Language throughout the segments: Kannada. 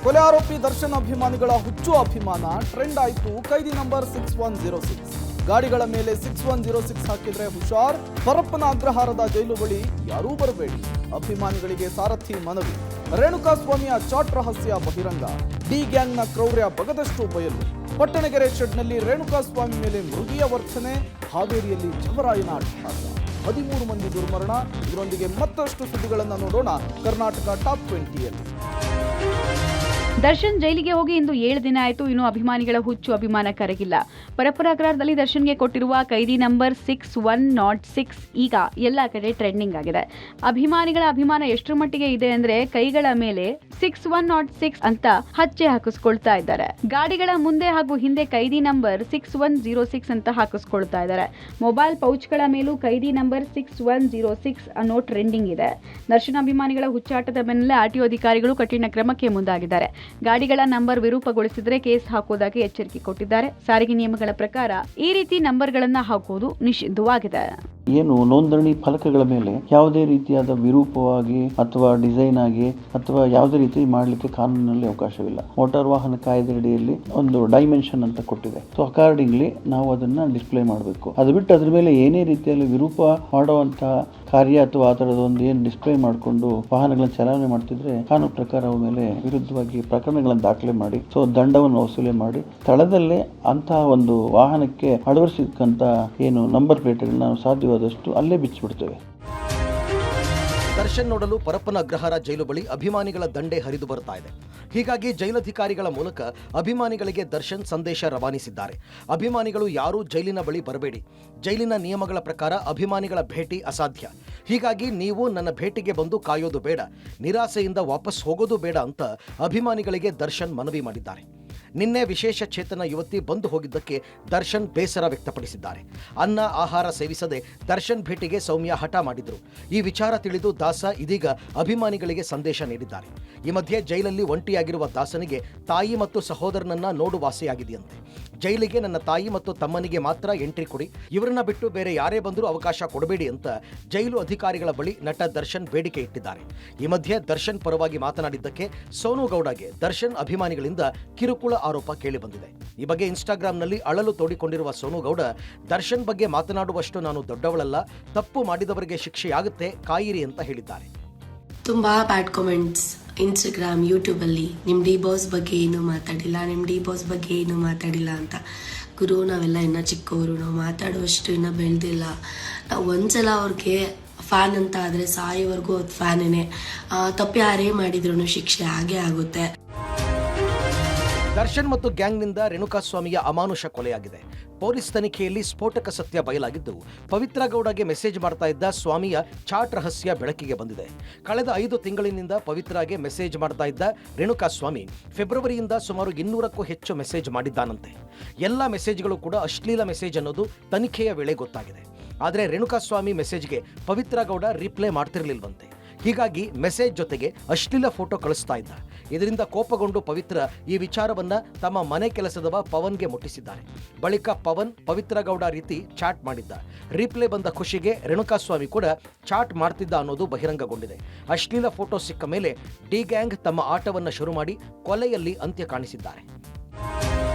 ಕೊಲೆ ಆರೋಪಿ ದರ್ಶನ್ ಅಭಿಮಾನಿಗಳ ಹುಚ್ಚು ಅಭಿಮಾನ ಟ್ರೆಂಡ್ ಆಯಿತು. ಕೈದಿ ನಂಬರ್ 6106 ಗಾಡಿಗಳ ಮೇಲೆ 6106 ಹಾಕಿದ್ರೆ ಹುಷಾರ್. ಪರಪ್ಪನ ಅಗ್ರಹಾರದ ಜೈಲು ಬಳಿ ಯಾರೂ ಬರಬೇಡಿ. ಅಭಿಮಾನಿಗಳಿಗೆ ಸಾರಥಿ ಮನವಿ. ರೇಣುಕಾಸ್ವಾಮಿಯ ಚಾಟ್ ರಹಸ್ಯ ಬಹಿರಂಗ. ಡಿ ಗ್ಯಾಂಗ್ನ ಕ್ರೌರ್ಯ ಬಗದಷ್ಟು ಬಯಲು. ಪಟ್ಟಣಗೆರೆ ಶೆಡ್ನಲ್ಲಿ ರೇಣುಕಾಸ್ವಾಮಿ ಮೇಲೆ ಮೃಗೀಯ ವರ್ತನೆ. ಹಾವೇರಿಯಲ್ಲಿ ಜವರಾಯನ ಅಟ್ಟಹಾಸ. 13 ಮಂದಿ ದುರ್ಮರಣ. ಇದರೊಂದಿಗೆ ಮತ್ತಷ್ಟು ಸುದ್ದಿಗಳನ್ನು ನೋಡೋಣ ಕರ್ನಾಟಕ ಟಾಪ್ 20ಯಲ್ಲಿ. ದರ್ಶನ್ ಜೈಲಿಗೆ ಹೋಗಿ ಇಂದು 7 ದಿನ ಆಯಿತು. ಇನ್ನು ಅಭಿಮಾನಿಗಳ ಹುಚ್ಚು ಅಭಿಮಾನ ಕರಗಿಲ್ಲ. ಪರಪ್ಪನ ಅಗ್ರಹಾರದಲ್ಲಿ ದರ್ಶನ್ಗೆ ಕೊಟ್ಟಿರುವ ಕೈದಿ ನಂಬರ್ 6106 ಈಗ ಎಲ್ಲ ಕಡೆ ಟ್ರೆಂಡಿಂಗ್ ಆಗಿದೆ. ಅಭಿಮಾನಿಗಳ ಅಭಿಮಾನ ಎಷ್ಟರ ಮಟ್ಟಿಗೆ ಇದೆ ಅಂದ್ರೆ ಕೈಗಳ ಮೇಲೆ 6106 ಅಂತ ಹಚ್ಚೆ ಹಾಕಿಸ್ಕೊಳ್ತಾ ಇದ್ದಾರೆ. ಗಾಡಿಗಳ ಮುಂದೆ ಹಾಗೂ ಹಿಂದೆ ಕೈದಿ ನಂಬರ್ 6106 ಅಂತ ಹಾಕಿಸ್ಕೊಳ್ತಾ ಇದ್ದಾರೆ. ಮೊಬೈಲ್ ಪೌಚ್ಗಳ ಮೇಲೂ ಕೈದಿ ನಂಬರ್ 6106 ಅನ್ನೋ ಟ್ರೆಂಡಿಂಗ್ ಇದೆ. ದರ್ಶನ್ ಅಭಿಮಾನಿಗಳ ಹುಚ್ಚಾಟದ ಬೆನ್ನಲ್ಲೇ ಆರ್ಟಿಒ ಅಧಿಕಾರಿಗಳು ಕಠಿಣ ಕ್ರಮಕ್ಕೆ ಮುಂದಾಗಿದ್ದಾರೆ. ಗಾಡಿಗಳ ನಂಬರ್ ವಿರೂಪಗೊಳಿಸಿದ್ರೆ ಕೇಸ್ ಹಾಕುವುದಾಗಿ ಎಚ್ಚರಿಕೆ ಕೊಟ್ಟಿದ್ದಾರೆ. ಸಾರಿಗೆ ನಿಯಮಗಳ ಪ್ರಕಾರ ಈ ರೀತಿ ನಂಬರ್ಗಳನ್ನ ಹಾಕುವುದು ನಿಷಿದ್ಧವಾಗಿದೆ. ಏನು ನೋಂದಣಿ ಫಲಕಗಳ ಮೇಲೆ ಯಾವುದೇ ರೀತಿಯಾದ ವಿರೂಪವಾಗಿ ಅಥವಾ ಡಿಸೈನ್ ಆಗಿ ಅಥವಾ ಯಾವುದೇ ರೀತಿ ಮಾಡಲಿಕ್ಕೆ ಕಾನೂನಿನಲ್ಲಿ ಅವಕಾಶವಿಲ್ಲ. ಮೋಟಾರ್ ವಾಹನ ಕಾಯ್ದೆ ಅಡಿಯಲ್ಲಿ ಒಂದು ಡೈಮೆನ್ಷನ್ ಅಂತ ಕೊಟ್ಟಿದೆ. ಸೊ ಅಕಾರ್ಡಿಂಗ್ಲಿ ನಾವು ಅದನ್ನ ಡಿಸ್ಪ್ಲೇ ಮಾಡಬೇಕು. ಅದು ಬಿಟ್ಟು ಅದ್ರ ಮೇಲೆ ಏನೇ ರೀತಿಯಲ್ಲಿ ವಿರೂಪ ಮಾಡುವಂತ ಕಾರ್ಯ ಅಥವಾ ಆ ತರದ ಒಂದು ಏನು ಡಿಸ್ಪ್ಲೇ ಮಾಡಿಕೊಂಡು ವಾಹನಗಳನ್ನು ಚಲಾವಣೆ ಮಾಡ್ತಿದ್ರೆ ಕಾನೂನು ಪ್ರಕಾರ ಅವ ಮೇಲೆ ವಿರುದ್ಧವಾಗಿ ಪ್ರಕರಣಗಳನ್ನು ದಾಖಲೆ ಮಾಡಿ ದಂಡವನ್ನು ವಸೂಲಿ ಮಾಡಿ ಸ್ಥಳದಲ್ಲೇ ಅಂತಹ ಒಂದು ವಾಹನಕ್ಕೆ ಅಳವಡಿಸಿದಂತ ಏನು ನಂಬರ್ ಪ್ಲೇಟ್ಗಳನ್ನ ನಾವು ಸಾಧ್ಯವಾದಷ್ಟು ಅಲ್ಲೇ ಬಿಚ್ಚಿಬಿಡ್ತೇವೆ. ದರ್ಶನ್ ನೋಡಲು ಪರಪ್ಪನ ಅಗ್ರಹಾರ ಜೈಲು ಬಳಿ ಅಭಿಮಾನಿಗಳ ದಂಡೆ ಹರಿದು ಬರ್ತಾ ಇದೆ. ಹೀಗಾಗಿ ಜೈಲಧಿಕಾರಿಗಳ ಮೂಲಕ ಅಭಿಮಾನಿಗಳಿಗೆ ದರ್ಶನ್ ಸಂದೇಶ ರವಾನಿಸಿದ್ದಾರೆ. ಅಭಿಮಾನಿಗಳು ಯಾರೂ ಜೈಲಿನ ಬಳಿ ಬರಬೇಡಿ. ಜೈಲಿನ ನಿಯಮಗಳ ಪ್ರಕಾರ ಅಭಿಮಾನಿಗಳ ಭೇಟಿ ಅಸಾಧ್ಯ. ಹೀಗಾಗಿ ನೀವು ನನ್ನ ಭೇಟಿಗೆ ಬಂದು ಕಾಯೋದು ಬೇಡ, ನಿರಾಸೆಯಿಂದ ವಾಪಸ್ ಹೋಗೋದು ಬೇಡ ಅಂತ ಅಭಿಮಾನಿಗಳಿಗೆ ದರ್ಶನ್ ಮನವಿ ಮಾಡಿದ್ದಾರೆ. ನಿನ್ನೆ ವಿಶೇಷ ಚೇತನ ಯುವತಿ ಬಂದು ಹೋಗಿದ್ದಕ್ಕೆ ದರ್ಶನ್ ಬೇಸರ ವ್ಯಕ್ತಪಡಿಸಿದ್ದಾರೆ. ಅನ್ನ ಆಹಾರ ಸೇವಿಸದೆ ದರ್ಶನ್ ಭೇಟಿಗೆ ಸೌಮ್ಯ ಹಠ ಮಾಡಿದ್ರು. ಈ ವಿಚಾರ ತಿಳಿದು ದಾಸ ಇದೀಗ ಅಭಿಮಾನಿಗಳಿಗೆ ಸಂದೇಶ ನೀಡಿದ್ದಾರೆ. ಈ ಮಧ್ಯೆ ಜೈಲಲ್ಲಿ ಒಂಟಿಯಾಗಿರುವ ದಾಸನಿಗೆ ತಾಯಿ ಮತ್ತು ಸಹೋದರನನ್ನ ನೋಡು ವಾಸಿಯಾಗಿದೆಯಂತೆ. ಜೈಲಿಗೆ ನನ್ನ ತಾಯಿ ಮತ್ತು ತಮ್ಮನಿಗೆ ಮಾತ್ರ ಎಂಟ್ರಿ ಕೊಡಿ, ಇವರನ್ನ ಬಿಟ್ಟು ಬೇರೆ ಯಾರೇ ಬಂದರೂ ಅವಕಾಶ ಕೊಡಬೇಡಿ ಅಂತ ಜೈಲು ಅಧಿಕಾರಿಗಳ ಬಳಿ ನಟ ದರ್ಶನ್ ಬೇಡಿಕೆ ಇಟ್ಟಿದ್ದಾರೆ. ಈ ಮಧ್ಯೆ ದರ್ಶನ್ ಪರವಾಗಿ ಮಾತನಾಡಿದ್ದಕ್ಕೆ ಸೋನು ಗೌಡಗೆ ದರ್ಶನ್ ಅಭಿಮಾನಿಗಳಿಂದ ಕಿರುಕುಳ ಆರೋಪ ಕೇಳಿಬಂದಿದೆ. ಈ ಬಗ್ಗೆ ಇನ್ಸ್ಟಾಗ್ರಾಂನಲ್ಲಿ ಅಳಲು ತೋಡಿಕೊಂಡಿರುವ ಸೋನು ಗೌಡ, ದರ್ಶನ್ ಬಗ್ಗೆ ಮಾತನಾಡುವಷ್ಟು ನಾನು ದೊಡ್ಡವಳಲ್ಲ, ತಪ್ಪು ಮಾಡಿದವರಿಗೆ ಶಿಕ್ಷೆಯಾಗುತ್ತೆ, ಕಾಯಿರಿ ಅಂತ ಹೇಳಿದ್ದಾರೆ. ತುಂಬಾ ಬ್ಯಾಡ್ ಕಾಮೆಂಟ್ಸ್ ಇನ್ಸ್ಟಾಗ್ರಾಮ್, ಯೂಟ್ಯೂಬಲ್ಲಿ ನಿಮ್ಮ ಡಿ ಬಾಸ್ ಬಗ್ಗೆ ಏನು ಮಾತಾಡಿಲ್ಲ, ನಿಮ್ಮ ಡಿ ಬಾಸ್ ಬಗ್ಗೆ ಏನು ಮಾತಾಡಿಲ್ಲ ಅಂತ. ಗುರು, ನಾವೆಲ್ಲ ಇನ್ನೂ ಚಿಕ್ಕವರು, ನಾವು ಮಾತಾಡುವಷ್ಟು ಇನ್ನೂ ಬೆಳೆದಿಲ್ಲ. ನಾವು ಒಂದ್ಸಲ ಅವ್ರಿಗೆ ಫ್ಯಾನ್ ಅಂತ ಆದರೆ ಸಾಯೋವರೆಗೂ ಅದು ಫ್ಯಾನೇನೆ. ತಪ್ಪು ಯಾರೇ ಮಾಡಿದ್ರು ಶಿಕ್ಷೆ ಆಗೇ ಆಗುತ್ತೆ. ದರ್ಶನ್ ಮತ್ತು ಗ್ಯಾಂಗ್ನಿಂದ ರೇಣುಕಾಸ್ವಾಮಿಯ ಅಮಾನುಷ ಕೊಲೆಯಾಗಿದೆ. ಪೊಲೀಸ್ ತನಿಖೆಯಲ್ಲಿ ಸ್ಫೋಟಕ ಸತ್ಯ ಬಯಲಾಗಿದ್ದು, ಪವಿತ್ರ ಗೌಡಗೆ ಮೆಸೇಜ್ ಮಾಡ್ತಾ ಇದ್ದ ಸ್ವಾಮಿಯ ಚಾಟ್ ರಹಸ್ಯ ಬೆಳಕಿಗೆ ಬಂದಿದೆ. ಕಳೆದ 5 ತಿಂಗಳಿನಿಂದ ಪವಿತ್ರಾಗೆ ಮೆಸೇಜ್ ಮಾಡ್ತಾ ಇದ್ದ ರೇಣುಕಾಸ್ವಾಮಿ ಫೆಬ್ರವರಿಯಿಂದ ಸುಮಾರು 200ಕ್ಕೂ ಹೆಚ್ಚು ಮೆಸೇಜ್ ಮಾಡಿದ್ದಾನಂತೆ. ಎಲ್ಲ ಮೆಸೇಜ್ಗಳು ಕೂಡ ಅಶ್ಲೀಲ ಮೆಸೇಜ್ ಅನ್ನೋದು ತನಿಖೆಯ ವೇಳೆ ಗೊತ್ತಾಗಿದೆ. ಆದರೆ ರೇಣುಕಾಸ್ವಾಮಿ ಮೆಸೇಜ್ಗೆ ಪವಿತ್ರ ಗೌಡ ರಿಪ್ಲೈ ಮಾಡ್ತಿರ್ಲಿಲ್ವಂತೆ. ಹೀಗಾಗಿ ಮೆಸೇಜ್ ಜೊತೆಗೆ ಅಶ್ಲೀಲ ಫೋಟೋ ಕಳಿಸ್ತಾ ಇದ್ದ. ಇದರಿಂದ ಕೋಪಗೊಂಡು ಪವಿತ್ರ ಈ ವಿಚಾರವನ್ನ ತಮ್ಮ ಮನೆ ಕೆಲಸದವ ಪವನ್ಗೆ ಮುಟ್ಟಿಸಿದ್ದಾರೆ. ಬಳಿಕ ಪವನ್ ಪವಿತ್ರ ಗೌಡ ರೀತಿ ಚಾಟ್ ಮಾಡಿದ್ದ. ರಿಪ್ಲೈ ಬಂದ ಖುಷಿಗೆ ರೇಣುಕಾಸ್ವಾಮಿ ಕೂಡ ಚಾಟ್ ಮಾಡ್ತಿದ್ದ ಅನ್ನೋದು ಬಹಿರಂಗಗೊಂಡಿದೆ. ಅಶ್ಲೀಲ ಫೋಟೋ ಸಿಕ್ಕ ಮೇಲೆ ಡಿ ಗ್ಯಾಂಗ್ ತಮ್ಮ ಆಟವನ್ನ ಶುರು ಮಾಡಿ ಕೊಲೆಯಲ್ಲಿ ಅಂತ್ಯ ಕಾಣಿಸಿದ್ದಾರೆ.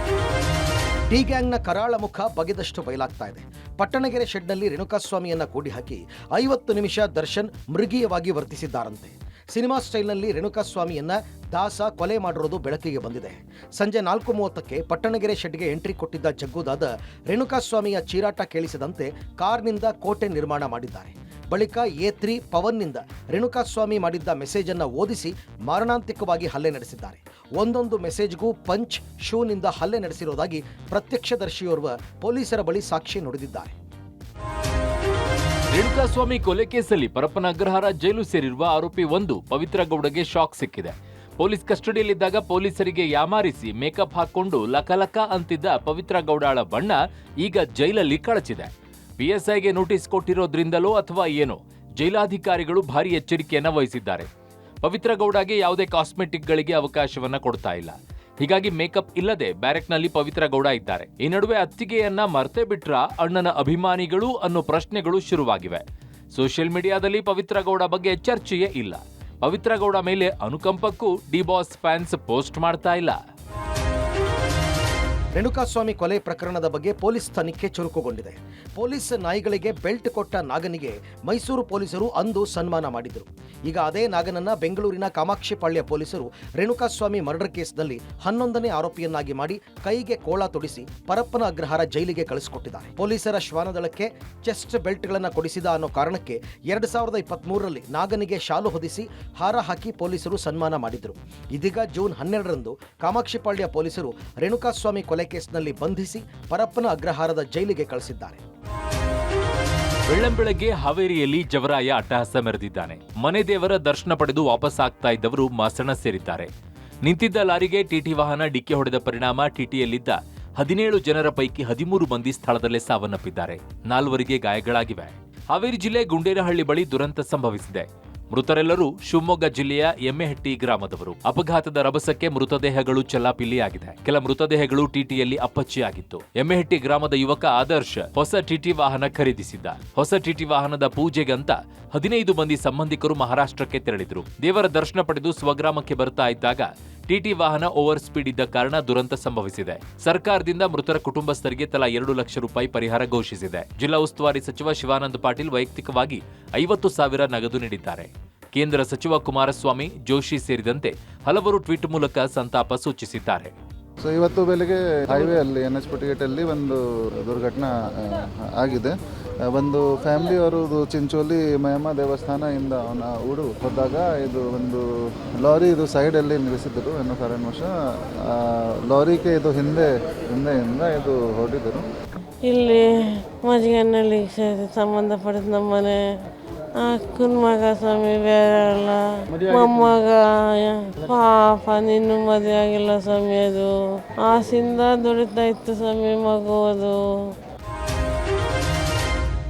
ಡಿ ಗ್ಯಾಂಗ್ನ ಕರಾಳ ಮುಖ ಬಗೆದಷ್ಟು ಬಯಲಾಗ್ತಾ ಇದೆ. ಪಟ್ಟಣಗೆರೆ ಶೆಡ್ನಲ್ಲಿ ರೇಣುಕಾಸ್ವಾಮಿಯನ್ನ ಕೂಡಿ ಹಾಕಿ 50 ನಿಮಿಷ ದರ್ಶನ್ ಮೃಗೀಯವಾಗಿ ವರ್ತಿಸಿದ್ದಾರಂತೆ. ಸಿನಿಮಾ ಸ್ಟೈಲ್ನಲ್ಲಿ ರೇಣುಕಾಸ್ವಾಮಿಯನ್ನ ದಾಸ ಕೊಲೆ ಮಾಡಿರೋದು ಬೆಳಕಿಗೆ ಬಂದಿದೆ. ಸಂಜೆ 4:30ಕ್ಕೆ ಪಟ್ಟಣಗೆರೆ ಶೆಡ್ಗೆ ಎಂಟ್ರಿ ಕೊಟ್ಟಿದ್ದ ಜಗ್ಗುದಾದ ರೇಣುಕಾಸ್ವಾಮಿಯ ಚೀರಾಟ ಕೇಳಿಸದಂತೆ ಕಾರ್ನಿಂದ ಕೋಟೆ ನಿರ್ಮಾಣ ಮಾಡಿದ್ದಾರೆ. ಬಳಿಕ A3 ಪವನ್ನಿಂದ ರೇಣುಕಾಸ್ವಾಮಿ ಮಾಡಿದ್ದ ಮೆಸೇಜ್ ಅನ್ನ ಓದಿಸಿ ಮಾರಣಾಂತಿಕವಾಗಿ ಹಲ್ಲೆ ನಡೆಸಿದ್ದಾರೆ. ಒಂದೊಂದು ಮೆಸೇಜ್ಗೂ ಪಂಚ್, ಶೂನಿಂದ ಹಲ್ಲೆ ನಡೆಸಿರುವುದಾಗಿ ಪ್ರತ್ಯಕ್ಷದರ್ಶಿಯೋರ್ವ ಪೊಲೀಸರ ಬಳಿ ಸಾಕ್ಷಿ ನುಡಿದಿದ್ದಾರೆ. ರೇಣುಕಾಸ್ವಾಮಿ ಕೊಲೆ ಕೇಸಲ್ಲಿ ಪರಪ್ಪನ ಅಗ್ರಹಾರ ಜೈಲು ಸೇರಿರುವ ಆರೋಪಿ 1 ಪವಿತ್ರ ಗೌಡಗೆ ಶಾಕ್ ಸಿಕ್ಕಿದೆ. ಪೊಲೀಸ್ ಕಸ್ಟಡಿಯಲ್ಲಿದ್ದಾಗ ಪೊಲೀಸರಿಗೆ ಯಾಮಾರಿಸಿ ಮೇಕಪ್ ಹಾಕೊಂಡು ಲಕಲಕ ಅಂತಿದ್ದ ಪವಿತ್ರ ಗೌಡಾಳ ಬಣ್ಣ ಈಗ ಜೈಲಲ್ಲಿ ಕಳಚಿದೆ. PSIಗೆ ನೋಟಿಸ್ ಕೊಟ್ಟಿರೋದ್ರಿಂದಲೋ ಅಥವಾ ಏನೋ ಜೈಲಾಧಿಕಾರಿಗಳು ಭಾರಿ ಎಚ್ಚರಿಕೆಯನ್ನ ವಹಿಸಿದ್ದಾರೆ. ಪವಿತ್ರ ಗೌಡಗೆ ಯಾವುದೇ ಕಾಸ್ಮೆಟಿಕ್ಗಳಿಗೆ ಅವಕಾಶವನ್ನ ಕೊಡ್ತಾ ಇಲ್ಲ. ಹೀಗಾಗಿ ಮೇಕಪ್ ಇಲ್ಲದೆ ಬ್ಯಾರೆಕ್ನಲ್ಲಿ ಪವಿತ್ರ ಗೌಡ ಇದ್ದಾರೆ. ಈ ನಡುವೆ ಅತ್ತಿಗೆಯನ್ನ ಮರ್ತೇ ಬಿಟ್ರ ಅಣ್ಣನ ಅಭಿಮಾನಿಗಳು ಅನ್ನೋ ಪ್ರಶ್ನೆಗಳು ಶುರುವಾಗಿವೆ. ಸೋಷಿಯಲ್ ಮೀಡಿಯಾದಲ್ಲಿ ಪವಿತ್ರ ಗೌಡ ಬಗ್ಗೆ ಚರ್ಚೆಯೇ ಇಲ್ಲ. ಪವಿತ್ರ ಗೌಡ ಮೇಲೆ ಅನುಕಂಪಕ್ಕೂ ಡಿ ಬಾಸ್ ಫ್ಯಾನ್ಸ್ ಪೋಸ್ಟ್ ಮಾಡ್ತಾ ಇಲ್ಲ. ರೇಣುಕಾಸ್ವಾಮಿ ಕೊಲೆ ಪ್ರಕರಣದ ಬಗ್ಗೆ ಪೊಲೀಸ್ ತನಿಖೆ ಚುರುಕುಗೊಂಡಿದೆ. ಪೊಲೀಸ್ ನಾಯಿಗಳಿಗೆ ಬೆಲ್ಟ್ ಕೊಟ್ಟ ನಾಗನಿಗೆ ಮೈಸೂರು ಪೊಲೀಸರು ಅಂದು ಸನ್ಮಾನ ಮಾಡಿದರು. ಈಗ ಅದೇ ನಾಗನನ್ನ ಬೆಂಗಳೂರಿನ ಕಾಮಾಕ್ಷಿಪಾಳ್ಯ ಪೊಲೀಸರು ರೇಣುಕಾಸ್ವಾಮಿ ಮರ್ಡರ್ ಕೇಸ್ನಲ್ಲಿ 11ನೇ ಆರೋಪಿಯನ್ನಾಗಿ ಮಾಡಿ ಕೈಗೆ ಕೋಳ ತೊಡಿಸಿ ಪರಪ್ಪನ ಅಗ್ರಹಾರ ಜೈಲಿಗೆ ಕಳಿಸಿಕೊಟ್ಟಿದ್ದಾರೆ. ಪೊಲೀಸರ ಶ್ವಾನದಳಕ್ಕೆ ಚೆಸ್ಟ್ ಬೆಲ್ಟ್ಗಳನ್ನು ಕೊಡಿಸಿದ ಅನ್ನೋ ಕಾರಣಕ್ಕೆ 2023ರಲ್ಲಿ ನಾಗನಿಗೆ ಶಾಲು ಹೊದಿಸಿ ಹಾರ ಹಾಕಿ ಪೊಲೀಸರು ಸನ್ಮಾನ ಮಾಡಿದರು. ಇದೀಗ ಜೂನ್ 12ರಂದು ಕಾಮಾಕ್ಷಿಪಾಳ್ಯ ಪೊಲೀಸರು ರೇಣುಕಾಸ್ವಾಮಿ ಕೊಲೆ ಕೇಸ್ನಲ್ಲಿ ಬಂಧಿಸಿ ಪರಪ್ಪನ ಅಗ್ರಹಾರದ ಜೈಲಿಗೆ ಕಳಿಸಿದ್ದಾರೆ. ಬೆಳ್ಳಂಬೆಳಗ್ಗೆ ಹಾವೇರಿಯಲ್ಲಿ ಜವರಾಯ ಅಟ್ಟಹಾಸ ಮೆರೆದಿದ್ದಾನೆ. ಮನೆ ದೇವರ ದರ್ಶನ ಪಡೆದು ವಾಪಸ್ ಆಗ್ತಾ ಇದ್ದವರು ಮಾಸಣ ಸೇರಿದ್ದಾರೆ. ನಿಂತಿದ್ದ ಲಾರಿಗೆ ಟಿಟಿ ವಾಹನ ಡಿಕ್ಕಿ ಹೊಡೆದ ಪರಿಣಾಮ ಟಿಟಿಯಲ್ಲಿದ್ದ 17 ಜನರ ಪೈಕಿ 13 ಮಂದಿ ಸ್ಥಳದಲ್ಲೇ ಸಾವನ್ನಪ್ಪಿದ್ದಾರೆ. 4 ಗಾಯಗಳಾಗಿವೆ. ಹಾವೇರಿ ಜಿಲ್ಲೆ ಗುಂಡೇನಹಳ್ಳಿ ಬಳಿ ದುರಂತ ಸಂಭವಿಸಿದೆ. ಮೃತರೆಲ್ಲರೂ ಶಿವಮೊಗ್ಗ ಜಿಲ್ಲೆಯ ಎಮ್ಮೆಹಟ್ಟಿ ಗ್ರಾಮದವರು. ಅಪಘಾತದ ರಭಸಕ್ಕೆ ಮೃತದೇಹಗಳು ಚೆಲ್ಲಾಪಿಲ್ಲಿಯಾಗಿದೆ. ಕೆಲ ಮೃತದೇಹಗಳು ಟಿಟಿಯಲ್ಲಿ ಅಪ್ಪಚ್ಚಿಯಾಗಿತ್ತು. ಎಮ್ಮೆಹಟ್ಟಿ ಗ್ರಾಮದ ಯುವಕ ಆದರ್ಶ್ ಹೊಸ ಟಿಟಿ ವಾಹನ ಖರೀದಿಸಿದ್ದ. ಹೊಸ ಟಿಟಿ ವಾಹನದ ಪೂಜೆಗಂತ 15 ಮಂದಿ ಸಂಬಂಧಿಕರು ಮಹಾರಾಷ್ಟ್ರಕ್ಕೆ ತೆರಳಿದ್ರು. ದೇವರ ದರ್ಶನ ಪಡೆದು ಸ್ವಗ್ರಾಮಕ್ಕೆ ಬರ್ತಾ ಇದ್ದಾಗ ಟಿಟಿ ವಾಹನ ಓವರ್ ಸ್ಪೀಡ್ ಇದ್ದ ಕಾರಣ ದುರಂತ ಸಂಭವಿಸಿದೆ. ಸರ್ಕಾರದಿಂದ ಮೃತರ ಕುಟುಂಬಸ್ಥರಿಗೆ ತಲಾ 2 ಲಕ್ಷ ರೂಪಾಯಿ ಪರಿಹಾರ ಘೋಷಿಸಿದೆ. ಜಿಲ್ಲಾ ಉಸ್ತುವಾರಿ ಸಚಿವ ಶಿವಾನಂದ ಪಾಟೀಲ್ ವೈಯಕ್ತಿಕವಾಗಿ 50,000 ನಗದು ನೀಡಿದ್ದಾರೆ. ಕೇಂದ್ರ ಸಚಿವ ಕುಮಾರಸ್ವಾಮಿ, ಜೋಶಿ ಸೇರಿದಂತೆ ಹಲವರು ಟ್ವೀಟ್ ಮೂಲಕ ಸಂತಾಪ ಸೂಚಿಸಿದ್ದಾರೆ. ಸೊ ಇವತ್ತು ಬೆಳಗ್ಗೆ ಹೈವೇ ಅಲ್ಲಿ NH 48 ಅಲ್ಲಿ ಒಂದು ದುರ್ಘಟನೆ ಆಗಿದೆ. ಒಂದು ಫ್ಯಾಮಿಲಿಯವರು ಚಿಂಚೋಲಿ ಮಯಮ್ಮ ದೇವಸ್ಥಾನದಿಂದ ಅವನ ಊರು ಹೋದಾಗ ಇದು ಒಂದು ಲಾರಿ ಇದು ಸೈಡಲ್ಲಿ ನಿಲ್ಲಿಸಿದ್ರು ಅನ್ನೋ ಕಾರಣವಶ ಲಾರಿಗೆ ಇದು ಹಿಂದೆಯಿಂದ ಇದು ಹೊರಟಿದ್ರು. ಇಲ್ಲಿ ಮಜ್ಗನಹಳ್ಳಿ ಸಂಬಂಧಪಟ್ಟಿದ ನಮ್ಮನೆ ಅಕ್ಕನ ಮಗ ಸ್ವಾಮಿ ಬೇರೆ ಅಲ್ಲ, ಮೊಮ್ಮಗ ಪಾಪ ನಿನ್ನೂ ಮದುವೆ ಆಗಿಲ್ಲ ಸ್ವಾಮಿ. ಅದು ಆಸಿಂದ ದುಡಿತಾ ಇತ್ತು ಸ್ವಾಮಿ ಮಗು. ಅದು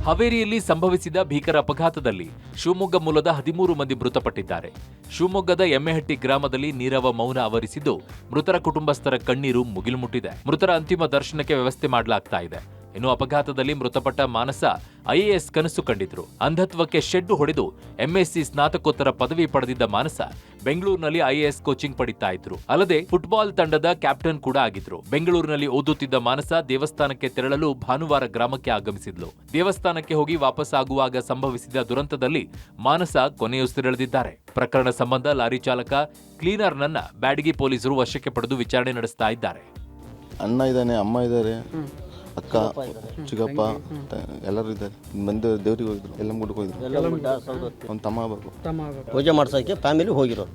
ಹಾವೇರಿಯಲ್ಲಿ ಸಂಭವಿಸಿದ ಭೀಕರ ಅಪಘಾತದಲ್ಲಿ ಶಿವಮೊಗ್ಗ ಮೂಲದ 13 ಮಂದಿ ಮೃತಪಟ್ಟಿದ್ದಾರೆ. ಶಿವಮೊಗ್ಗದ ಎಮ್ಮೆಹಟ್ಟಿ ಗ್ರಾಮದಲ್ಲಿ ನೀರವ ಮೌನ ಆವರಿಸಿದ್ದು ಮೃತರ ಕುಟುಂಬಸ್ಥರ ಕಣ್ಣೀರು ಮುಗಿಲು ಮುಟ್ಟಿದೆ. ಮೃತರ ಅಂತಿಮ ದರ್ಶನಕ್ಕೆ ವ್ಯವಸ್ಥೆ ಮಾಡಲಾಗ್ತಾ ಇದೆ. ಇನ್ನು ಅಪಘಾತದಲ್ಲಿ ಮೃತಪಟ್ಟ ಮಾನಸ IAS ಕನಸು ಕಂಡಿದ್ರು. ಅಂಧತ್ವಕ್ಕೆ ಶೆಡ್ ಹೊಡೆದು MSc ಸ್ನಾತಕೋತ್ತರ ಪದವಿ ಪಡೆದಿದ್ದ ಮಾನಸ ಬೆಂಗಳೂರಿನಲ್ಲಿ IAS ಕೋಚಿಂಗ್ ಪಡಿತಾ ಇದ್ರು. ಅಲ್ಲದೆ ಫುಟ್ಬಾಲ್ ತಂಡದ ಕ್ಯಾಪ್ಟನ್ ಕೂಡ ಆಗಿದ್ರು. ಬೆಂಗಳೂರಿನಲ್ಲಿ ಓದುತ್ತಿದ್ದ ಮಾನಸ ದೇವಸ್ಥಾನಕ್ಕೆ ತೆರಳಲು ಭಾನುವಾರ ಗ್ರಾಮಕ್ಕೆ ಆಗಮಿಸಿದ್ಲು. ದೇವಸ್ಥಾನಕ್ಕೆ ಹೋಗಿ ವಾಪಸ್ ಆಗುವಾಗ ಸಂಭವಿಸಿದ ದುರಂತದಲ್ಲಿ ಮಾನಸ ಕೊನೆಯುಸಿರೆಳೆದಿದ್ದಾರೆ. ಪ್ರಕರಣ ಸಂಬಂಧ ಲಾರಿ ಚಾಲಕ ಕ್ಲೀನರ್ನನ್ನ ಬ್ಯಾಡಗಿ ಪೊಲೀಸರು ವಶಕ್ಕೆ ಪಡೆದು ವಿಚಾರಣೆ ನಡೆಸ್ತಾ ಇದ್ದಾರೆ. ಅಣ್ಣ ಇದ್ದಾನೆ, ಅಮ್ಮ ಇದ್ದಾರೆ, ಅಕ್ಕ, ಚಿಕ್ಕಪ್ಪ ಎಲ್ಲರೂ ಇದ್ದಾರೆ. ಮಂದಿ ದೇವ್ರಿಗೆ ಹೋಗಿದ್ರು, ಎಲ್ಲ ಮುಡ್ಕೊಂಡು ಹೋಗಿದ್ರು. ಒಂದು ತಮ್ಮ ಆಗಬೇಕು, ಪೂಜೆ ಮಾಡ್ಸೋಕ್ಕೆ ಫ್ಯಾಮಿಲಿ ಹೋಗಿರೋರು.